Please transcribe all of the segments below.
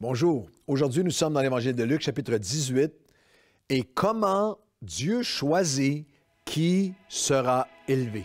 Bonjour. Aujourd'hui, nous sommes dans l'Évangile de Luc, chapitre 18, et comment Dieu choisit qui sera élevé.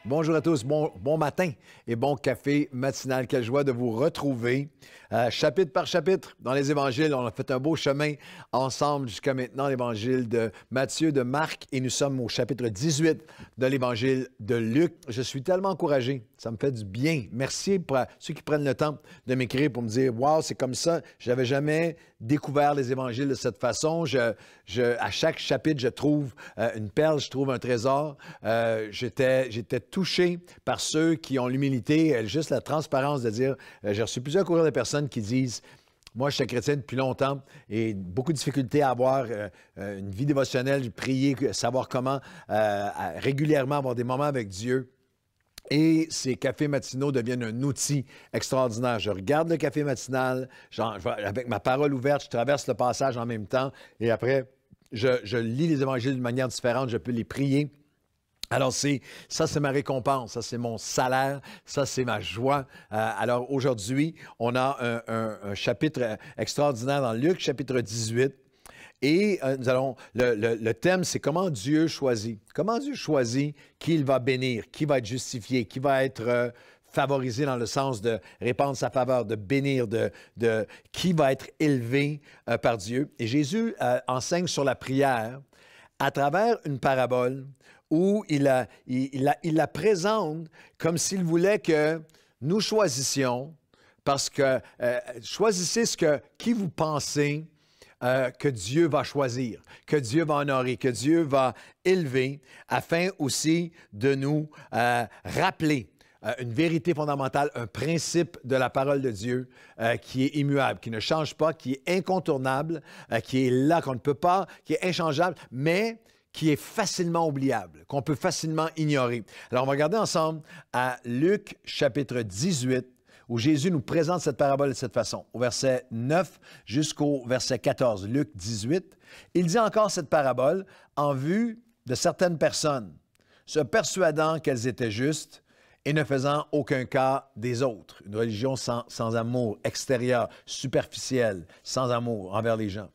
Bonjour à tous, bon matin et bon café matinal. Quelle joie de vous retrouver chapitre par chapitre dans les évangiles. On a fait un beau chemin ensemble jusqu'à maintenant, l'évangile de Matthieu, de Marc, et nous sommes au chapitre 18 de l'évangile de Luc. Je suis tellement encouragé, ça me fait du bien. Merci pour ceux qui prennent le temps de m'écrire pour me dire « Wow, c'est comme ça, je n'avais jamais découvert les évangiles de cette façon. À chaque chapitre, je trouve une perle, je trouve un trésor. J'étais touché par ceux qui ont l'humilité, juste la transparence de dire, j'ai reçu plusieurs courriels de personnes qui disent, moi je suis chrétien depuis longtemps et beaucoup de difficultés à avoir une vie dévotionnelle, prier, savoir comment régulièrement avoir des moments avec Dieu. Et ces cafés matinaux deviennent un outil extraordinaire. Je regarde le café matinal, avec ma parole ouverte, je traverse le passage en même temps et après, je lis les évangiles d'une manière différente, je peux les prier. Alors, ça, c'est ma récompense, ça, c'est mon salaire, ça, c'est ma joie. Alors, aujourd'hui, on a un chapitre extraordinaire dans Luc, chapitre 18. Et nous allons, le thème, c'est comment Dieu choisit. Comment Dieu choisit qui il va bénir, qui va être justifié, qui va être favorisé dans le sens de répandre sa faveur, de bénir, qui va être élevé par Dieu. Et Jésus enseigne sur la prière à travers une parabole où il la présente comme s'il voulait que nous choisissions, parce que choisissez qui vous pensez que Dieu va choisir, que Dieu va honorer, que Dieu va élever, afin aussi de nous rappeler une vérité fondamentale, un principe de la parole de Dieu qui est immuable, qui ne change pas, qui est incontournable, qui est là, qu'on ne peut pas, qui est inchangeable, mais qui est facilement oubliable, qu'on peut facilement ignorer. Alors, on va regarder ensemble à Luc chapitre 18, où Jésus nous présente cette parabole de cette façon. Au verset 9 jusqu'au verset 14, Luc 18, il dit encore cette parabole en vue de certaines personnes, se persuadant qu'elles étaient justes et ne faisant aucun cas des autres. Une religion sans amour, extérieur, superficielle, sans amour envers les gens.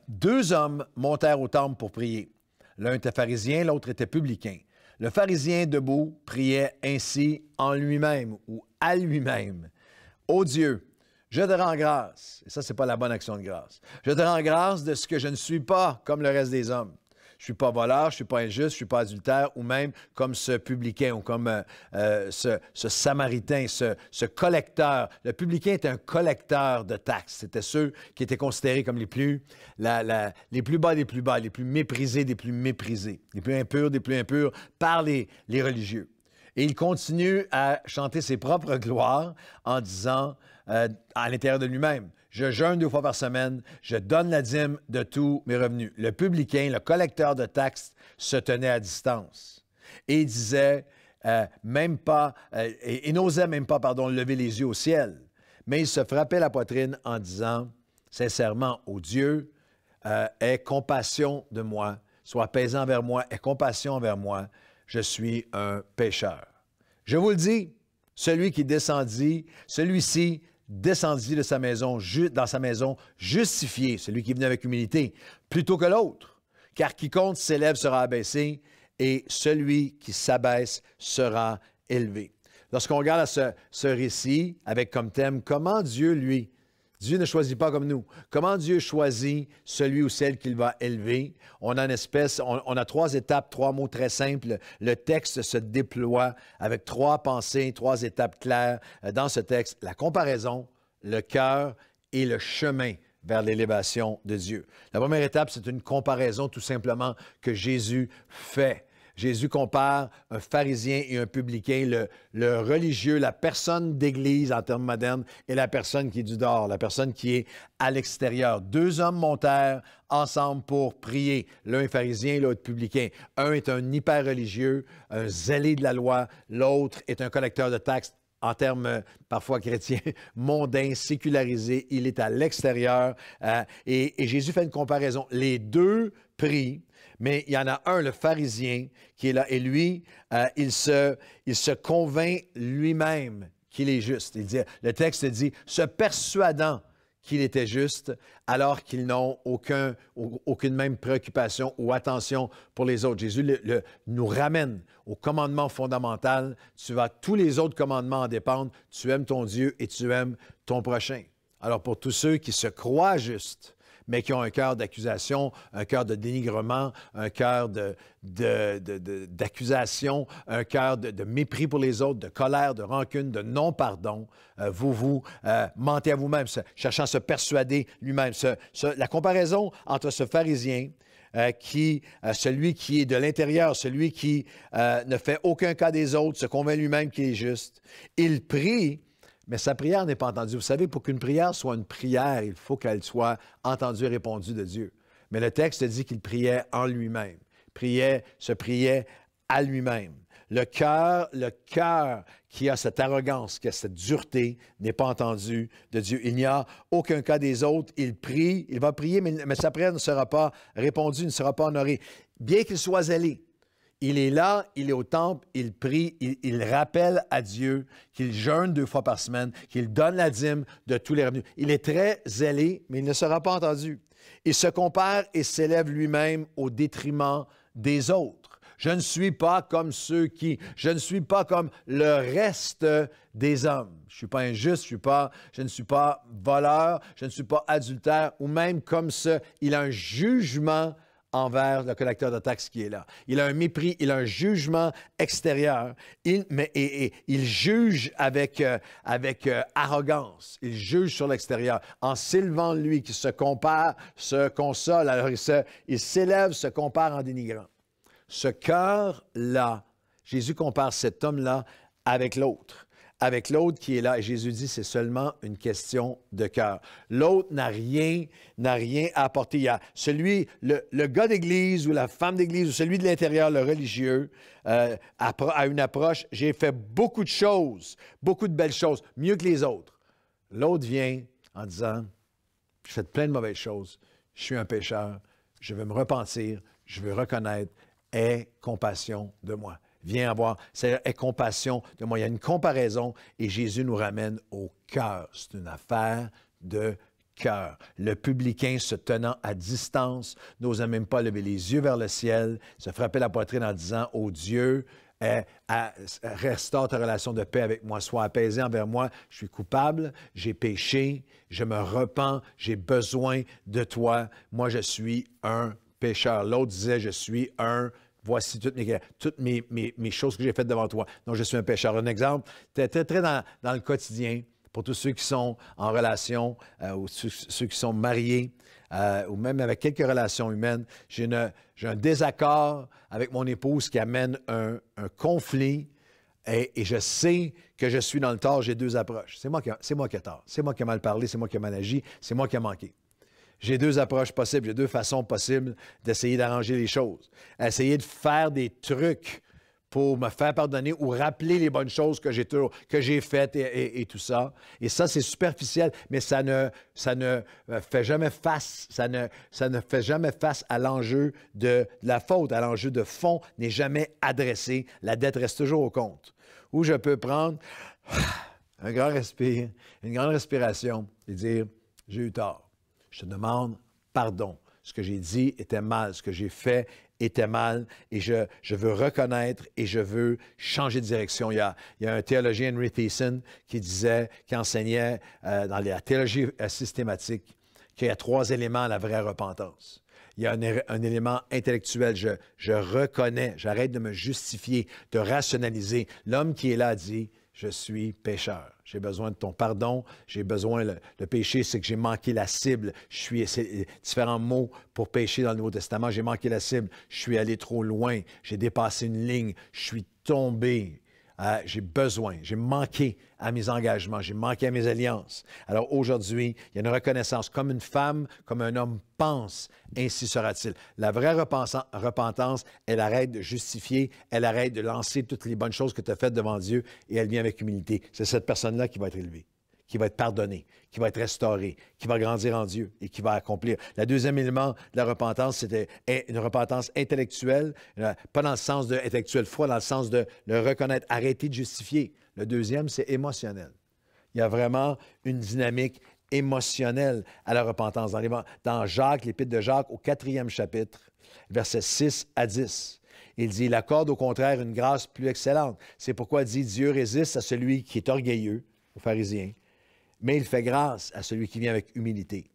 Deux hommes montèrent au temple pour prier. L'un était pharisien, l'autre était publicain. Le pharisien debout priait ainsi en lui-même ou à lui-même. « Ô Dieu, je te rends grâce. » Et ça, ce n'est pas la bonne action de grâce. « Je te rends grâce de ce que je ne suis pas comme le reste des hommes. Je ne suis pas voleur, je ne suis pas injuste, je ne suis pas adultère, ou même comme ce publicain, ou comme ce samaritain, ce collecteur. » Le publicain est un collecteur de taxes. C'était ceux qui étaient considérés comme les plus bas des plus bas, les plus méprisés des plus méprisés, les plus impurs par les religieux. Et il continue à chanter ses propres gloires en disant à l'intérieur de lui-même, « Je jeûne 2 fois par semaine, je donne la dîme de tous mes revenus. » Le publicain, le collecteur de taxes, se tenait à distance. Et il disait et n'osait même pas, lever les yeux au ciel. Mais il se frappait la poitrine en disant, sincèrement, « Ô Dieu, aie compassion de moi, sois apaisant envers moi, aie compassion envers moi. Je suis un pécheur. » Je vous le dis, celui-ci descendit de sa maison, dans sa maison justifié, celui qui venait avec humilité, plutôt que l'autre. Car quiconque s'élève sera abaissé, et celui qui s'abaisse sera élevé. Lorsqu'on regarde ce récit avec comme thème, comment Dieu ne choisit pas comme nous. Comment Dieu choisit celui ou celle qu'il va élever? On a 3 étapes, 3 mots très simples. Le texte se déploie avec 3 pensées, 3 étapes claires dans ce texte. La comparaison, le cœur et le chemin vers l'élévation de Dieu. La première étape, c'est une comparaison tout simplement que Jésus fait. Jésus compare un pharisien et un publicain, le religieux, la personne d'église en termes modernes, et la personne qui est du dehors, la personne qui est à l'extérieur. 2 hommes montèrent ensemble pour prier. L'un est pharisien, l'autre publicain. Un est un hyper-religieux, un zélé de la loi. L'autre est un collecteur de taxes. En termes parfois chrétiens, mondains, sécularisés, il est à l'extérieur. Et Jésus fait une comparaison. Les deux prient, Mais il y en a un, le pharisien, qui est là. Et lui, il se convainc lui-même qu'il est juste. Le texte dit, se persuadant qu'il était juste, alors qu'ils n'ont aucune même préoccupation ou attention pour les autres. Jésus nous ramène au commandement fondamental. Tous les autres commandements en dépendent. Tu aimes ton Dieu et tu aimes ton prochain. Alors, pour tous ceux qui se croient justes, mais qui ont un cœur d'accusation, un cœur de dénigrement, un cœur d'accusation, un cœur de mépris pour les autres, de colère, de rancune, de non-pardon, vous mentez à vous-même, cherchant à se persuader lui-même. La comparaison entre ce pharisien, celui qui est de l'intérieur, celui qui ne fait aucun cas des autres, se convainc lui-même qu'il est juste, il prie. Mais sa prière n'est pas entendue. Vous savez, pour qu'une prière soit une prière, il faut qu'elle soit entendue et répondue de Dieu. Mais le texte dit qu'il priait en lui-même, se priait à lui-même. Le cœur qui a cette arrogance, qui a cette dureté, n'est pas entendu de Dieu. Il n'y a aucun cas des autres. Il prie, il va prier, mais sa prière ne sera pas répondue, ne sera pas honorée. Bien qu'il soit zélé, il est là, il est au temple, il prie, il rappelle à Dieu qu'il jeûne 2 fois par semaine, qu'il donne la dîme de tous les revenus. Il est très zélé, mais il ne sera pas entendu. Il se compare et s'élève lui-même au détriment des autres. Je ne suis pas comme je ne suis pas comme le reste des hommes. Je ne suis pas injuste, je ne suis pas voleur, je ne suis pas adultère, ou même comme ça. Il a un jugement envers le collecteur de taxes qui est là. Il a un mépris, il a un jugement extérieur, il juge avec arrogance, il juge sur l'extérieur, en s'élevant lui, qui se compare, se console, alors il s'élève, se compare en dénigrant. Ce cœur-là, Jésus compare cet homme-là avec l'autre qui est là. Et Jésus dit, c'est seulement une question de cœur. L'autre n'a rien à apporter. Il y a le gars d'église ou la femme d'église ou celui de l'intérieur, le religieux, a une approche. J'ai fait beaucoup de choses, beaucoup de belles choses, mieux que les autres. L'autre vient en disant, j'ai fait plein de mauvaises choses, je suis un pécheur, je veux me repentir, je veux reconnaître, aie compassion de moi. Viens avoir, c'est compassion de moi. Il y a une comparaison et Jésus nous ramène au cœur. C'est une affaire de cœur. Le publicain se tenant à distance, n'osant même pas lever les yeux vers le ciel, se frapper la poitrine en disant, « Oh Dieu, restaure ta relation de paix avec moi, sois apaisé envers moi, je suis coupable, j'ai péché, je me repens, j'ai besoin de moi je suis un pécheur. » L'autre disait, « Je suis voici toutes mes choses que j'ai faites devant toi. » Donc, je suis un pécheur. Un exemple, très dans le quotidien, pour tous ceux qui sont en relation ou ceux qui sont mariés ou même avec quelques relations humaines, j'ai un désaccord avec mon épouse qui amène un conflit et je sais que je suis dans le tort. J'ai 2 approches. C'est moi qui ai tort. C'est moi qui ai mal parlé, c'est moi qui ai mal agi, c'est moi qui ai manqué. J'ai 2 approches possibles, j'ai 2 façons possibles d'essayer d'arranger les choses. Essayer de faire des trucs pour me faire pardonner ou rappeler les bonnes choses que j'ai faites et tout ça. Et ça, c'est superficiel, mais ça ne fait jamais face, ça ne fait jamais face à l'enjeu de la faute, à l'enjeu de fond n'est jamais adressé. La dette reste toujours au compte. Où je peux prendre un grand respire, une grande respiration et dire, j'ai eu tort. Je te demande pardon. Ce que j'ai dit était mal, ce que j'ai fait était mal, et je veux reconnaître et je veux changer de direction. Il y a un théologien, Henry Thiessen, qui enseignait dans la théologie systématique qu'il y a 3 éléments à la vraie repentance. Il y a un élément intellectuel. Je reconnais, j'arrête de me justifier, de rationaliser. L'homme qui est là dit, je suis pécheur. J'ai besoin de ton pardon. J'ai besoin, le péché, c'est que j'ai manqué la cible. C'est différents mots pour pécher dans le Nouveau Testament. J'ai manqué la cible. Je suis allé trop loin. J'ai dépassé une ligne. Je suis tombé. J'ai manqué à mes engagements, j'ai manqué à mes alliances. Alors aujourd'hui, il y a une reconnaissance. Comme une femme, comme un homme pense, ainsi sera-t-il. La vraie repentance, elle arrête de justifier, elle arrête de lancer toutes les bonnes choses que tu as faites devant Dieu et elle vient avec humilité. C'est cette personne-là qui va être élevée, qui va être pardonné, qui va être restauré, qui va grandir en Dieu et qui va accomplir. Le deuxième élément de la repentance, c'était une repentance intellectuelle, pas dans le sens de intellectuel froid, dans le sens de le reconnaître, arrêter de justifier. Le deuxième, c'est émotionnel. Il y a vraiment une dynamique émotionnelle à la repentance. Dans Jacques, l'Épître de Jacques, au 4e chapitre, versets 6 à 10, il dit, « Il accorde au contraire une grâce plus excellente. C'est pourquoi il dit, Dieu résiste à celui qui est orgueilleux, aux pharisiens, mais il fait grâce à celui qui vient avec humilité.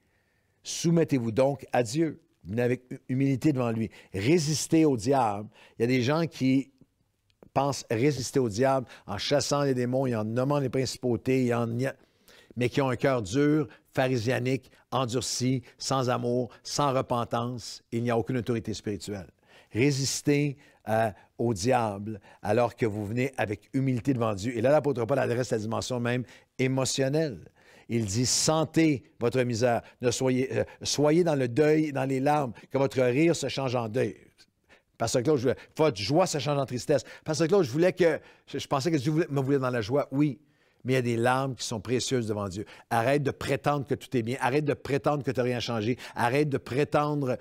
Soumettez-vous donc à Dieu. Venez avec humilité devant lui. Résistez au diable. » Il y a des gens qui pensent résister au diable en chassant les démons et en nommant les principautés, mais qui ont un cœur dur, pharisianique, endurci, sans amour, sans repentance. Il n'y a aucune autorité spirituelle. Résistez au diable alors que vous venez avec humilité devant Dieu. Et là, l'apôtre Paul adresse la dimension même émotionnelle. Il dit, sentez votre misère, soyez dans le deuil, dans les larmes, que votre rire se change en deuil. Parce que là, votre joie se change en tristesse. Parce que là, je pensais que Dieu me voulait dans la joie. Oui, mais il y a des larmes qui sont précieuses devant Dieu. Arrête de prétendre que tout est bien. Arrête de prétendre que tu n'as rien changé. Arrête de prétendre,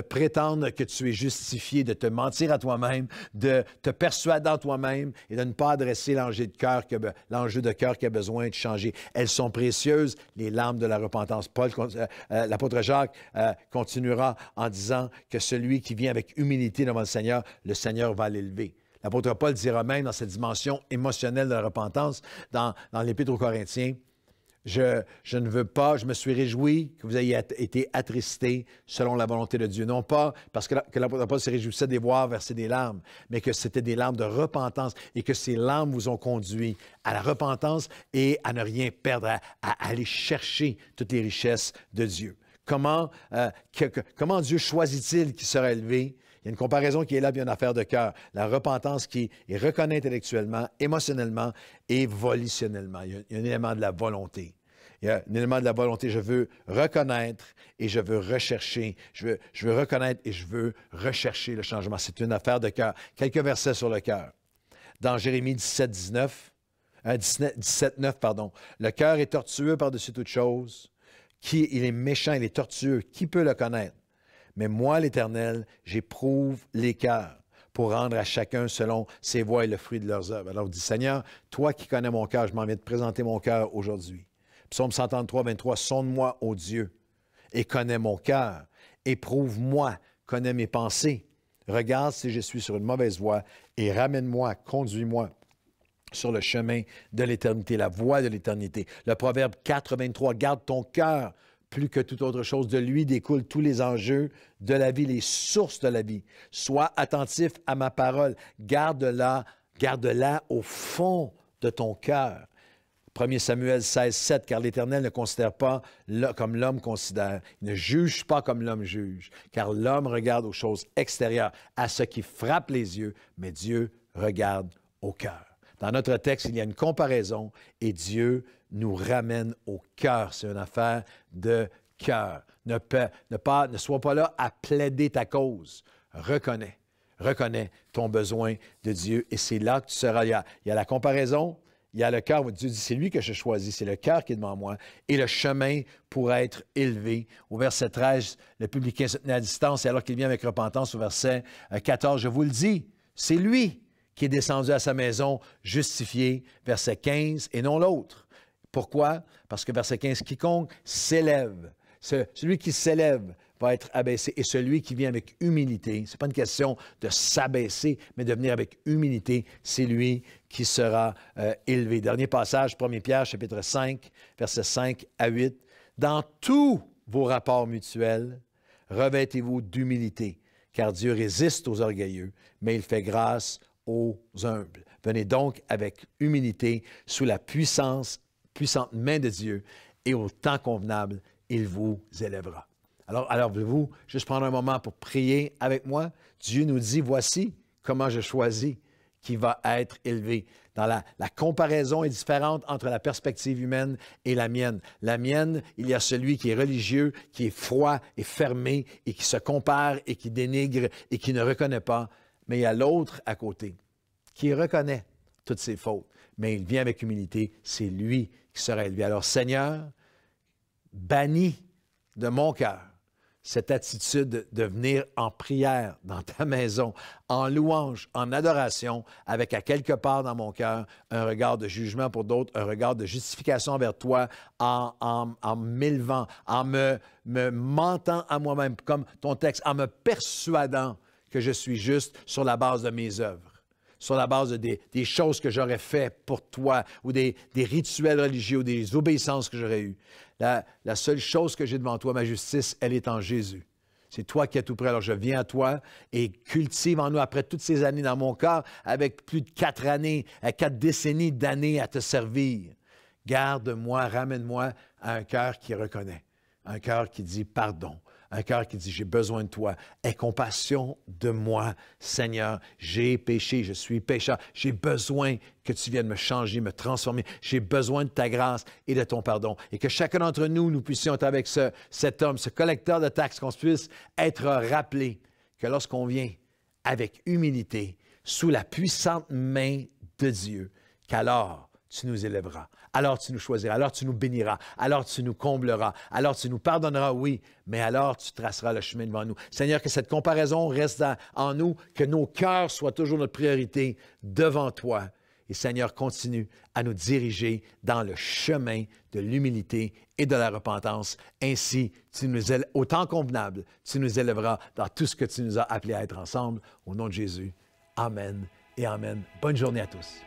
prétendre que tu es justifié, de te mentir à toi-même, de te persuader en toi-même et de ne pas adresser l'enjeu de cœur qui a besoin de changer. Elles sont précieuses, les larmes de la repentance. L'apôtre Jacques continuera en disant que celui qui vient avec humilité devant le Seigneur va l'élever. L'apôtre Paul dira même dans cette dimension émotionnelle de la repentance, dans l'Épître aux Corinthiens, je ne veux pas, je me suis réjoui que vous ayez été attristés selon la volonté de Dieu. Non pas parce que l'apôtre Paul se réjouissait de les voir verser des larmes, mais que c'était des larmes de repentance et que ces larmes vous ont conduit à la repentance et à ne rien perdre, à aller chercher toutes les richesses de Dieu. Comment Dieu choisit-il qui sera élevé? Il y a une comparaison qui est là, puis une affaire de cœur. La repentance qui est reconnue intellectuellement, émotionnellement et volitionnellement. Il y a un élément de la volonté. Il y a un élément de la volonté. Je veux reconnaître et je veux rechercher. Je veux reconnaître et je veux rechercher le changement. C'est une affaire de cœur. Quelques versets sur le cœur. Dans Jérémie 17, 9, pardon. Le cœur est tortueux par-dessus toute chose. Il est méchant, il est tortueux. Qui peut le connaître? Mais moi, l'Éternel, j'éprouve les cœurs pour rendre à chacun selon ses voies et le fruit de leurs œuvres. Alors, il dit, Seigneur, toi qui connais mon cœur, je m'en viens de présenter mon cœur aujourd'hui. Psaume 133, 23, sonde-moi, ô Dieu, et connais mon cœur. Éprouve-moi, connais mes pensées. Regarde si je suis sur une mauvaise voie et ramène-moi, conduis-moi sur le chemin de l'éternité, la voie de l'éternité. Le Proverbe 4, 23, garde ton cœur plus que toute autre chose. De lui découlent tous les enjeux de la vie, les sources de la vie. Sois attentif à ma parole. Garde-la au fond de ton cœur. 1 Samuel 16, 7, car l'Éternel ne considère pas comme l'homme considère. Il ne juge pas comme l'homme juge, car l'homme regarde aux choses extérieures, à ce qui frappe les yeux, mais Dieu regarde au cœur. Dans notre texte, il y a une comparaison et Dieu nous ramène au cœur. C'est une affaire de cœur. Ne sois pas là à plaider ta cause. Reconnais ton besoin de Dieu et c'est là que tu seras. Il y a la comparaison, il y a le cœur où Dieu dit, c'est lui que je choisis, c'est le cœur qui est devant moi et le chemin pour être élevé. Au verset 13, le publicain se tenait à distance et alors qu'il vient avec repentance, au verset 14, je vous le dis, c'est lui qui est descendu à sa maison justifié, verset 15, et non l'autre. Pourquoi? Parce que verset 15, quiconque s'élève, celui qui s'élève va être abaissé, et celui qui vient avec humilité, ce n'est pas une question de s'abaisser, mais de venir avec humilité, c'est lui qui sera élevé. Dernier passage, 1 Pierre, chapitre 5, versets 5 à 8. Dans tous vos rapports mutuels, revêtez-vous d'humilité, car Dieu résiste aux orgueilleux, mais il fait grâce aux humbles. Venez donc avec humilité sous la puissante main de Dieu et au temps convenable, il vous élèvera. Alors voulez-vous juste prendre un moment pour prier avec moi? Dieu nous dit, voici comment je choisis qui va être élevé. Dans la comparaison est différente entre la perspective humaine et la mienne. La mienne, il y a celui qui est religieux, qui est froid et fermé et qui se compare et qui dénigre et qui ne reconnaît pas. Mais il y a l'autre à côté qui reconnaît toutes ses fautes. Mais il vient avec humilité, c'est lui qui sera élevé. Alors Seigneur, bannis de mon cœur cette attitude de venir en prière dans ta maison, en louange, en adoration, avec à quelque part dans mon cœur un regard de jugement pour d'autres, un regard de justification envers toi, en m'élevant, en me mentant à moi-même, comme ton texte, en me persuadant que je suis juste sur la base de mes œuvres, sur la base des choses que j'aurais fait pour toi, ou des rituels religieux, ou des obéissances que j'aurais eues. La seule chose que j'ai devant toi, ma justice, elle est en Jésus. C'est toi qui es tout près. Alors je viens à toi et cultive en nous, après toutes ces années dans mon corps, avec plus de 4 décennies d'années à te servir. Garde-moi, ramène-moi à un cœur qui reconnaît, un cœur qui dit pardon, un cœur qui dit, j'ai besoin de toi. Aie compassion de moi, Seigneur. J'ai péché, je suis pécheur. J'ai besoin que tu viennes me changer, me transformer. J'ai besoin de ta grâce et de ton pardon. Et que chacun d'entre nous, nous puissions être avec cet homme, ce collecteur de taxes, qu'on puisse être rappelé que lorsqu'on vient avec humilité, sous la puissante main de Dieu, qu'alors tu nous élèveras, alors tu nous choisiras, alors tu nous béniras, alors tu nous combleras, alors tu nous pardonneras, oui, mais alors tu traceras le chemin devant nous. Seigneur, que cette comparaison reste en nous, que nos cœurs soient toujours notre priorité devant toi. Et Seigneur, continue à nous diriger dans le chemin de l'humilité et de la repentance. Ainsi, au temps convenable, tu nous élèveras dans tout ce que tu nous as appelés à être ensemble. Au nom de Jésus, Amen et Amen. Bonne journée à tous.